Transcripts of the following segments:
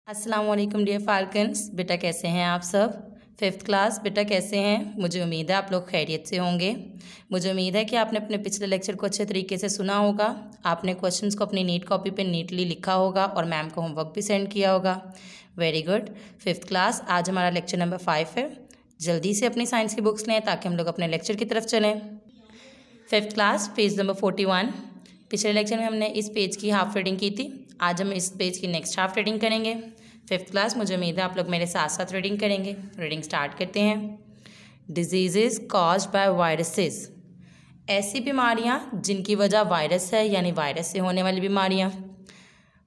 अस्सलाम वालेकुम dear falcons. बेटा कैसे हैं आप सब? फिफ्थ क्लास बेटा कैसे हैं? मुझे उम्मीद है आप लोग खैरियत से होंगे। मुझे उम्मीद है कि आपने अपने पिछले लेक्चर को अच्छे तरीके से सुना होगा। आपने क्वेश्चंस को अपनी नीट कॉपी पे नीटली लिखा होगा और मैम को होमवर्क भी सेंड किया होगा। Very good. फिफ्थ क्लास, आज हमारा लेक्चर नंबर 5 है। जल्दी से अपनी साइंस की बुक्स लें ताकि हम लोग अपने लेक्चर की तरफ चलें। Fifth class, page number 41। पिछले लेक्चर में हमने इस पेज की हाफ रीडिंग की थी। आज हम इस पेज की नेक्स्ट हाफ रीडिंग करेंगे। फिफ्थ क्लास, मुझे उम्मीद है आप लोग मेरे साथ साथ रीडिंग करेंगे। रीडिंग स्टार्ट करते हैं। डिजीज़ कॉज्ड बाय वायरसेस, ऐसी बीमारियां जिनकी वजह वायरस है, यानी वायरस से होने वाली बीमारियां।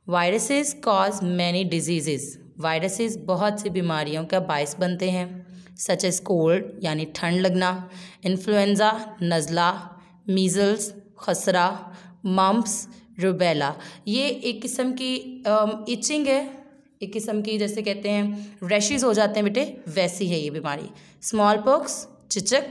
Viruses cause many disease, viruses बहुत सी बीमारियों का बायस बनते हैं। सच एज कोल्ड यानी ठंड लगना, इन्फ्लुएंजा नज़ला, मीज़ल्स खसरा, मम्प्स, रुबेला। ये एक किस्म की इचिंग है, एक किस्म की जैसे कहते हैं रैशेस हो जाते हैं बेटे, वैसी है ये बीमारी। स्मॉल पॉक्स चिचक,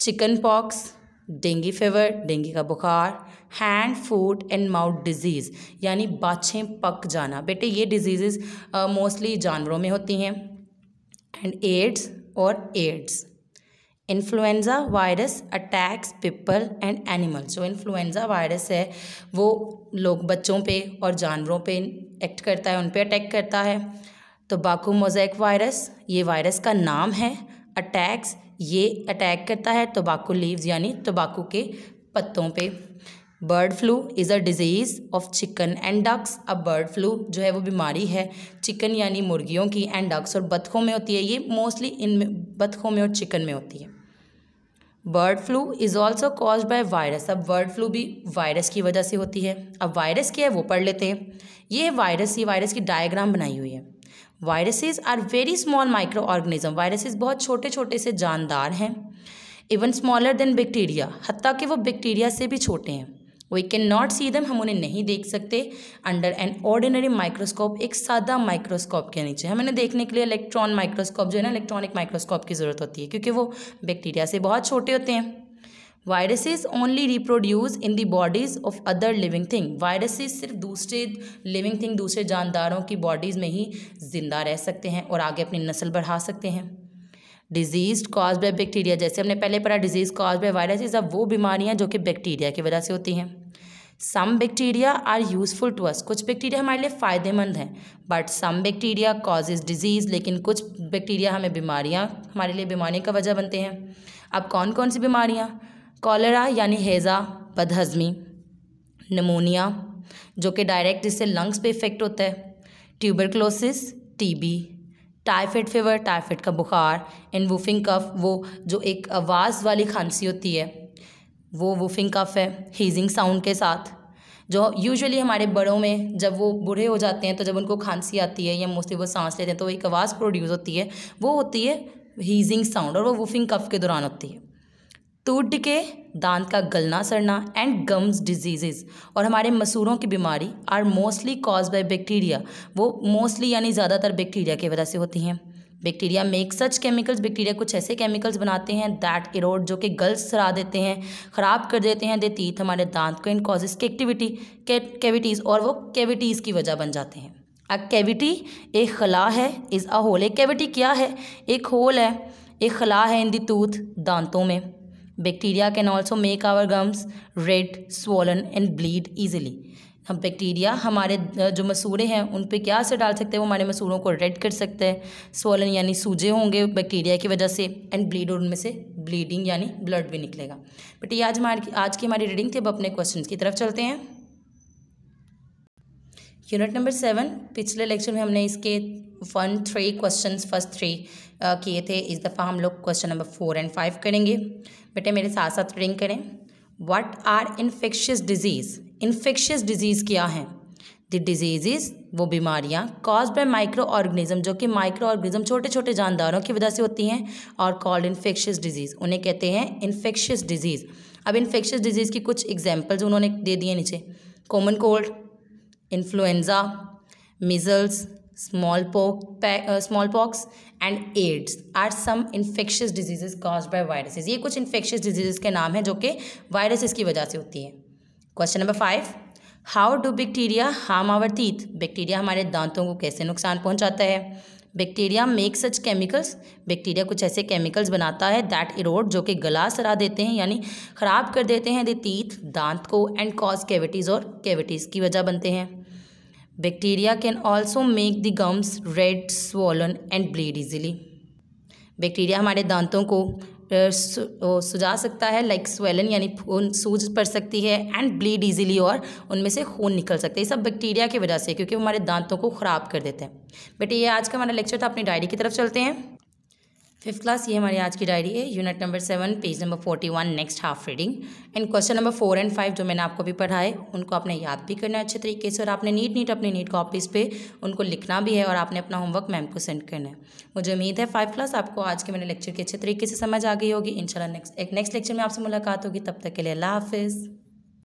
chicken pox dengue fever dengue का बुखार, hand foot and mouth disease यानी बाछें पक जाना। बेटे ये डिजीज़ मोस्टली जानवरों में होती हैं। एंड एड्स और AIDS. Influenza virus attacks people and animals, जो इन्फ्लुएंजा वायरस है वो लोग बच्चों पे और जानवरों पे एक्ट करता है, उन पे अटैक करता है। टोबैको मोज़ेक वायरस, ये वायरस का नाम है। अटैक्स, ये अटैक करता है टोबैको लीव्स यानी टोबैको के पत्तों पे। Bird flu is a disease of chicken and ducks. अब बर्ड फ्लू जो है वो बीमारी है चिकन यानी मुर्गियों की, एंड डक्स और बतखों में होती है। ये मोस्टली इन बतखों में और चिकन में होती है। Bird flu is also caused by virus, अब बर्ड फ्लू भी वायरस की वजह से होती है। अब वायरस क्या है वो पढ़ लेते हैं। ये वायरस की डायग्राम बनाई हुई है। Viruses are very small microorganism, viruses बहुत छोटे छोटे से जानदार हैं। इवन स्मॉलर देन बैक्टीरिया, हत्ता कि वो बैक्टीरिया से भी छोटे हैं। We can not see them, हम उन्हें नहीं देख सकते। अंडर एन ऑर्डिनरी माइक्रोस्कोप, एक सादा माइक्रोस्कोप के नीचे हमें उन्हें देखने के लिए इलेक्ट्रॉन माइक्रोस्कोप जो है ना, इलेक्ट्रॉनिक माइक्रोस्कोप की ज़रूरत होती है क्योंकि वो बैक्टीरिया से बहुत छोटे होते हैं। Viruses only reproduce in the bodies of other living thing, viruses सिर्फ दूसरे लिविंग थिंग, दूसरे जानदारों की बॉडीज़ में ही जिंदा रह सकते हैं और आगे अपनी नस्ल बढ़ा सकते हैं। डिजीज़ कॉज बाय बैक्टीरिया, जैसे हमने पहले पढ़ा डिजीज़ कॉज बाय वायरसेस, अब वो बीमारियां जो कि बैक्टीरिया की वजह से होती हैं। Some bacteria are useful to us, कुछ बैक्टीरिया हमारे लिए फ़ायदेमंद हैं। But some bacteria causes disease, लेकिन कुछ बैक्टीरिया हमें बीमारियां, हमारे लिए बीमारियों का वजह बनते हैं। अब कौन कौन सी बीमारियां? कॉलेरा यानी हैज़ा, बदहज़मी, निमोनिया जो कि डायरेक्ट इससे लंग्स पे इफेक्ट होता है, tuberculosis TB, typhoid fever typhoid का बुखार, एंड वूफिंग कफ, वो जो एक आवाज़ वाली खांसी होती है वो वूफिंग कफ है, हीजिंग साउंड के साथ, जो यूजुअली हमारे बड़ों में जब वो बूढ़े हो जाते हैं तो जब उनको खांसी आती है या मोस्टली वो सांस लेते हैं तो एक आवाज़ प्रोड्यूस होती है, वो होती है हीजिंग साउंड, और वो वूफिंग कफ के दौरान होती है। टूथ डिके, दांत का गलना सड़ना, एंड गम्स डिजीज़, और हमारे मसूड़ों की बीमारी are mostly cause by bacteria, वो मोस्टली यानी ज़्यादातर बैक्टीरिया की वजह से होती हैं। Bacteria make such chemicals, bacteria कुछ ऐसे केमिकल्स बनाते हैं दैट इरोड, जो कि गल सरा देते हैं, ख़राब कर देते हैं दे टीथ, हमारे दांत को, इन कॉजेज कैविटीज़, और वो कैविटीज़ की वजह बन जाते हैं। अ कैविटी एक खला है, इज़ अ होल, एक कैविटी क्या है? एक होल है, एक खला है इन दी टूथ, दांतों में। Bacteria can also make our gums red, swollen and bleed easily. हम बैक्टीरिया हमारे जो मसूड़े हैं उन पे क्या असर डाल सकते हैं? वो हमारे मसूड़ों को रेड कर सकते हैं, स्वॉलन यानी सूजे होंगे बैक्टीरिया की वजह से, एंड ब्लीड, और उनमें से ब्लीडिंग यानी ब्लड भी निकलेगा। बट ये आज की हमारी रीडिंग थी। अब अपने क्वेश्चन की तरफ चलते हैं। यूनिट नंबर 7, पिछले लेक्चर में हमने इसके 1-3 क्वेश्चन फर्स्ट 3 किए थे। इस दफ़ा हम लोग क्वेश्चन नंबर 4 और 5 करेंगे। बेटे मेरे साथ साथ रीडिंग करें। What are infectious disease, infectious disease क्या हैं? द डिजीज़, वो बीमारियाँ, कॉज बाय माइक्रो ऑर्गेनिज्म, जो कि माइक्रो ऑर्गेनिज्म छोटे छोटे जानदारों की वजह से होती हैं, और कॉल्ड इन्फेक्शियस डिजीज़, उन्हें कहते हैं इन्फेक्शियस डिजीज़। अब इन्फेक्शियस डिजीज़ की कुछ एग्जाम्पल्स उन्होंने दे दिए नीचे। Common cold, influenza, measles, smallpox and AIDS are some infectious diseases caused by viruses. ये कुछ इन्फेक्शियस डिजीजेज के नाम हैं जो कि वायरसेस की वजह से होती है। Question number 5, how do bacteria harm our teeth? Bacteria हमारे दांतों को कैसे नुकसान पहुंचाता है? Bacteria make such chemicals, bacteria कुछ ऐसे केमिकल्स बनाता है दैट इरोड, जो कि गला सरा देते हैं यानी ख़राब कर देते हैं द टीथ, दांत को, एंड कॉज कैविटीज़, और कैविटीज़ की वजह बनते हैं। Bacteria can also make the gums red, swollen and bleed easily, bacteria हमारे दांतों को सुजा सकता है, लाइक स्वेलन यानी खून सूज पड़ सकती है, एंड ब्लीड इजीली, और उनमें से खून निकल सकता है। ये सब बैक्टीरिया की वजह से, क्योंकि वो हमारे दांतों को ख़राब कर देते हैं। बेटे ये आज का हमारा लेक्चर था, अपनी डायरी की तरफ चलते हैं। 5th क्लास, ये हमारी आज की डायरी है, unit number 7, page number 41, next half reading. And question number 4 और 5 जो मैंने आपको भी पढ़ाए उनको आपने याद भी करना है अच्छे तरीके से, और आपने नीट अपनी नीट कॉपीज़ पे उनको लिखना भी है, और आपने अपना होमवर्क मैम को सेंड करना है। मुझे उम्मीद है 5th क्लास आपको आज के मेरे लेक्चर की अच्छे तरीके से समझ आ गई होगी। इंशाल्लाह नेक्स्ट लेक्चर में आपसे मुलाकात होगी। तब तक के लिए अल्लाह हाफिज़।